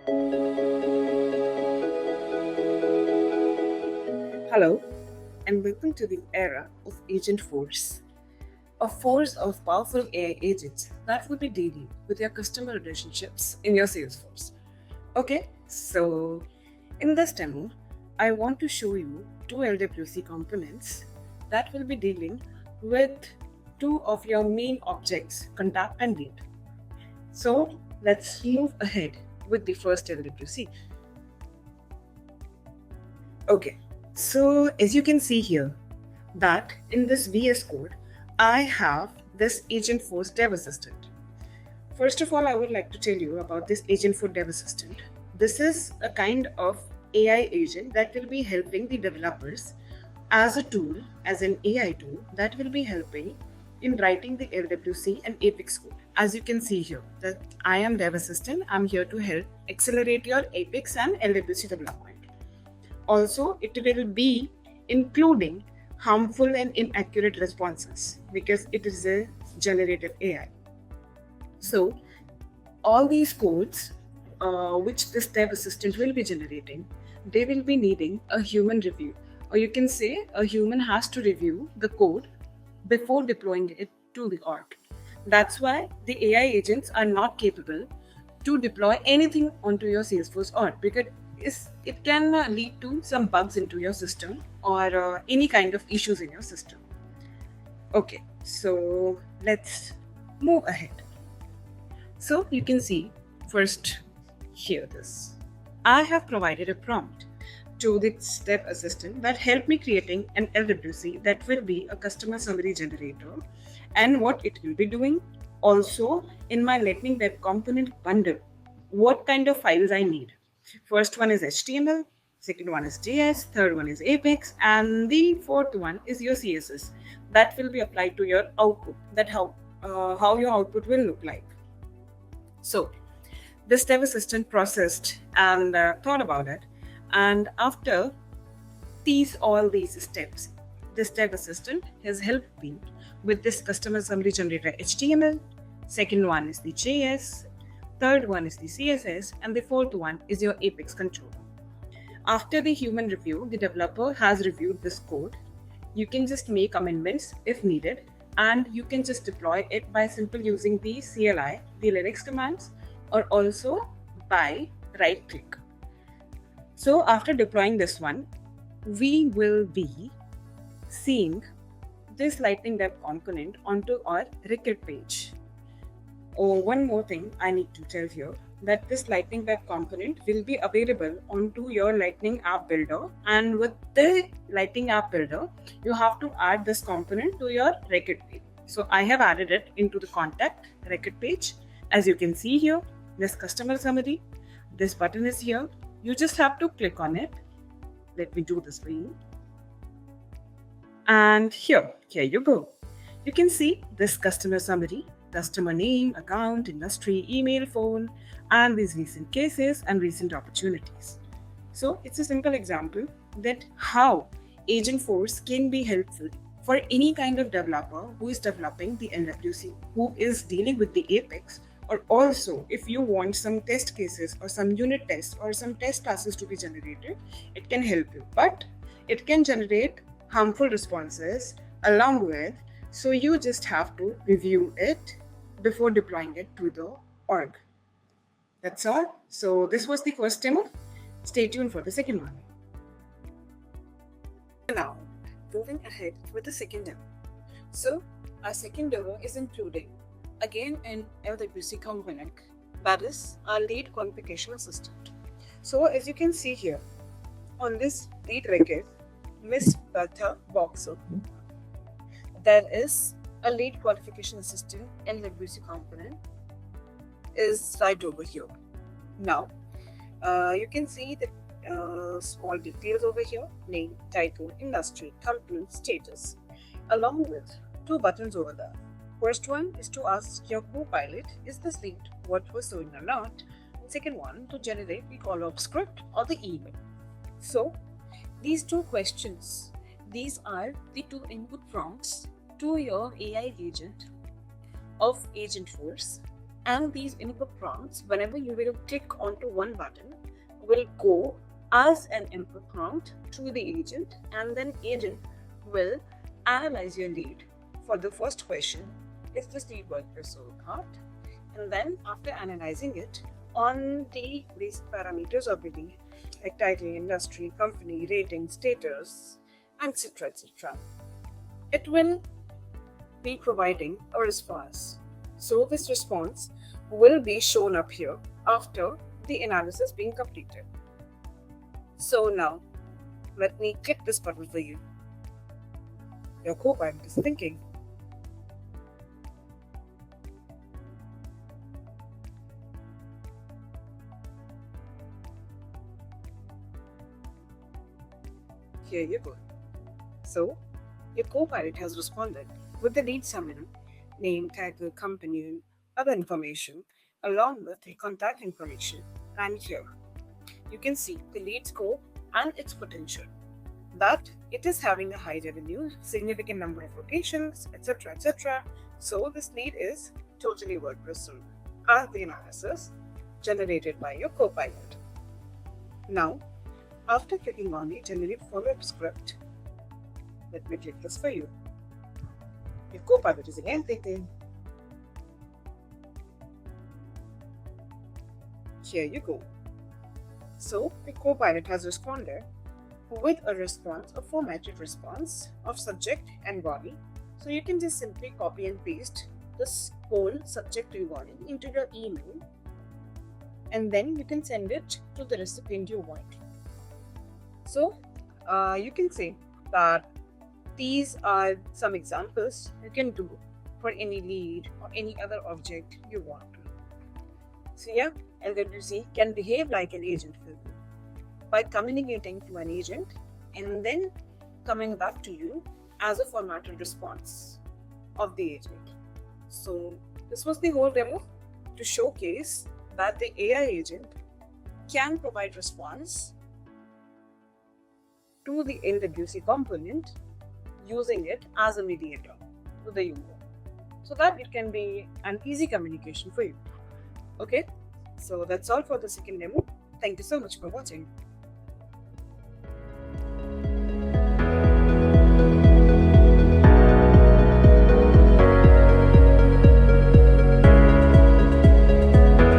Hello, and welcome to the era of Agent Force, a force of powerful AI agents that will be dealing with your customer relationships in your Salesforce. Okay, so in this demo, I want to show you two LWC components that will be dealing with two of your main objects, contact and lead. So let's move ahead with the first LWC. Okay, so as you can see here, that in this VS Code, I have this Agent Force Dev Assistant. First of all, I would like to tell you about this Agent Force Dev Assistant. This is a kind of AI agent that will be helping the developers as a tool, as an AI tool that will be helping in writing the LWC and Apex code. As you can see here, that I am Dev Assistant. I'm here to help accelerate your Apex and LWC development. Also, it will be including harmful and inaccurate responses because it is a generative AI. So, all these codes which this dev assistant will be generating, they will be needing a human review. Or you can say a human has to review the code before deploying it to the org. That's why the AI agents are not capable to deploy anything onto your Salesforce org because it can lead to some bugs into your system or any kind of issues in your system. Okay, so let's move ahead. So you can see first here this. I have provided a prompt to the step assistant that helped me creating an LWC that will be a customer summary generator and what it will be doing. Also in my Lightning Web Component bundle, what kind of files I need. First one is HTML, second one is JS, third one is Apex, and the fourth one is your CSS. That will be applied to your output. That how your output will look like. So this dev assistant processed and thought about it, and after all these steps, this dev assistant has helped me with this customer summary generator HTML. Second one is the JS, third one is the CSS, and the fourth one is your Apex controller. After the human review, the developer has reviewed this code. You can just make amendments if needed, and you can just deploy it by simply using the CLI, the Linux commands, or also by right click. So after deploying this one, we will be seeing this Lightning Web component onto our record page. Oh, one more thing I need to tell here, that this Lightning Web component will be available onto your Lightning App Builder, and with the Lightning App Builder, you have to add this component to your record page. So I have added it into the contact record page. As you can see here, this customer summary, this button is here. You just have to click on it. Let me do this for you. And here you go. You can see this customer summary, customer name, account, industry, email, phone, and these recent cases and recent opportunities. So it's a simple example that how Agent Force can be helpful for any kind of developer who is developing the LWC, who is dealing with the Apex, or also if you want some test cases or some unit tests or some test classes to be generated, it can help you. But it can generate harmful responses along with, so you just have to review it before deploying it to the org. That's all. So this was the first demo. Stay tuned for the second one. Now, moving ahead with the second demo. So our second demo is including again an LWC component, that is our lead qualification assistant. So as you can see here on this lead record, Miss Bertha Boxer, there is a lead qualification assistant LWC component is right over here. Now you can see the small details over here: name, title, industry, company, status, along with two buttons over there. First one is to ask your co-pilot, is this lead what was doing or not? And second one, to generate the follow-up script or the email. So these two questions, these are the two input prompts to your AI agent of Agent Force, And these input prompts, whenever you will click onto one button, will go as an input prompt to the agent, and then agent will analyze your lead. For the first question, is this lead WordPress or not? And then after analyzing it on the basic parameters of the lead, like title, industry, company, rating, status, etc., etc., it will be providing a response. So this response will be shown up here after the analysis being completed. So now, let me click this button for you. Your Copilot is thinking. Here you go. So, your Copilot has responded with the lead summary, name, title, company, other information, along with the contact information. And here, you can see the lead scope and its potential. That it is having a high revenue, significant number of locations, etc., etc. So this lead is totally WordPress as the analysis generated by your Copilot. Now, after clicking on the generate follow-up script, let me click this for you. Your Copilot is again thinking. Here you go. So the Copilot has responded with a response, a formatted response of subject and body. So you can just simply copy and paste this whole subject to body into your email, and then you can send it to the recipient you want. So you can say that these are some examples you can do for any lead or any other object you want. So yeah, LWC can behave like an agent will by communicating to an agent and then coming back to you as a formatted response of the agent. So this was the whole demo to showcase that the AI agent can provide response to the LWC component using it as a mediator to the user, so that it can be an easy communication for you. Okay, so that's all for the second demo. Thank you so much for watching.